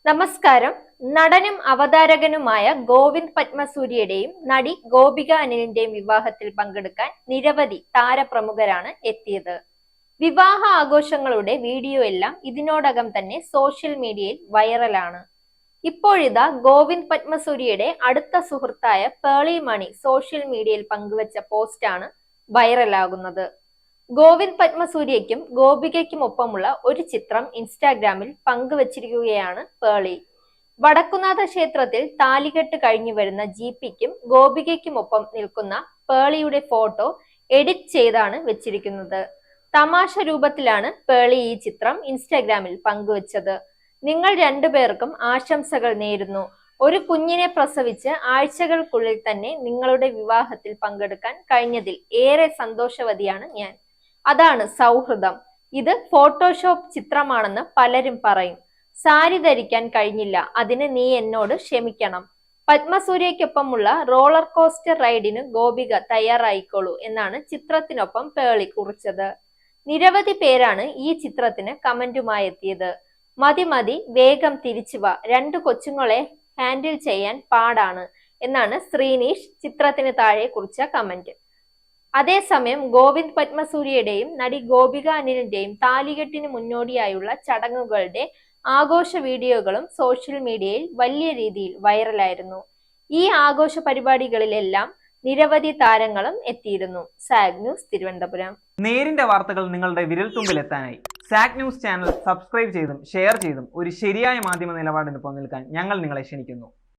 നമസ്കാരം. നടനും അവതാരകനുമായ ഗോവിന്ദ് പത്മസൂര്യയുടെയും നടി ഗോപിക അനിലിന്റെയും വിവാഹത്തിൽ പങ്കെടുക്കാൻ നിരവധി താരപ്രമുഖരാണ് എത്തിയത്. വിവാഹ ആഘോഷങ്ങളുടെ വീഡിയോ എല്ലാം ഇതിനോടകം തന്നെ സോഷ്യൽ മീഡിയയിൽ വൈറലാണ്. ഇപ്പോഴിതാ ഗോവിന്ദ് പത്മസൂര്യയുടെ അടുത്ത സുഹൃത്തായ പേളി മണി സോഷ്യൽ മീഡിയയിൽ പങ്കുവച്ച പോസ്റ്റാണ് വൈറലാകുന്നത്. ഗോവിന്ദ് പത്മസൂര്യയ്ക്കും ഗോപികയ്ക്കുമൊപ്പമുള്ള ഒരു ചിത്രം ഇൻസ്റ്റാഗ്രാമിൽ പങ്കുവച്ചിരിക്കുകയാണ് പേളി. വടക്കുനാഥ ക്ഷേത്രത്തിൽ താലികെട്ട് കഴിഞ്ഞു വരുന്ന ജിപിക്കും ഗോപികയ്ക്കുമൊപ്പം നിൽക്കുന്ന പേളിയുടെ ഫോട്ടോ എഡിറ്റ് ചെയ്താണ് വെച്ചിരിക്കുന്നത്. തമാശ രൂപത്തിലാണ് പേളി ഈ ചിത്രം ഇൻസ്റ്റാഗ്രാമിൽ പങ്കുവച്ചത്. നിങ്ങൾ രണ്ടുപേർക്കും ആശംസകൾ നേരുന്നു. ഒരു കുഞ്ഞിനെ പ്രസവിച്ച് ആഴ്ചകൾക്കുള്ളിൽ തന്നെ നിങ്ങളുടെ വിവാഹത്തിൽ പങ്കെടുക്കാൻ കഴിഞ്ഞതിൽ ഏറെ സന്തോഷവതിയാണ് ഞാൻ. അതാണ് സൗഹൃദം. ഇത് ഫോട്ടോഷോപ്പ് ചിത്രമാണെന്ന് പലരും പറയും. സാരി ധരിക്കാൻ കഴിഞ്ഞില്ല, അതിന് നീ എന്നോട് ക്ഷമിക്കണം. പത്മസൂര്യയ്ക്കൊപ്പമുള്ള റോളർ കോസ്റ്റർ റൈഡിന് ഗോപിക തയ്യാറായിക്കോളൂ എന്നാണ് ചിത്രത്തിനൊപ്പം പേളി കുറിച്ചത്. നിരവധി പേരാണ് ഈ ചിത്രത്തിന് കമന്റുമായി എത്തിയത്. മതി മതി, വേഗം തിരിച്ചു വാ, 2 കൊച്ചുങ്ങളെ ഹാൻഡിൽ ചെയ്യാൻ പാടാണ് എന്നാണ് ശ്രീനീഷ് ചിത്രത്തിന് താഴെ കുറിച്ച കമന്റ്. അതേസമയം ഗോവിന്ദ് പത്മസൂര്യയുടെയും നടി ഗോപിക അനിലിന്റെയും താലികെട്ടിന് മുന്നോടിയായുള്ള ചടങ്ങുകളുടെ ആഘോഷ വീഡിയോകളും സോഷ്യൽ മീഡിയയിൽ വലിയ രീതിയിൽ വൈറലായിരുന്നു. ഈ ആഘോഷ പരിപാടികളിലെല്ലാം നിരവധി താരങ്ങളും എത്തിയിരുന്നു. Zag news, Thiruvananthapuram. നേരിന്റെ വാർത്തകൾ നിങ്ങളുടെ വിരൽത്തുമ്പിൽ എത്താനായി സാഗ് ന്യൂസ് ചാനൽ സബ്സ്ക്രൈബ് ചെയ്തും ഷെയർ ചെയ്തും ഒരു ശരിയായ മാധ്യമ നിലപാടിനൊപ്പം നിൽക്കാൻ ഞങ്ങൾ നിങ്ങളെ ക്ഷണിക്കുന്നു.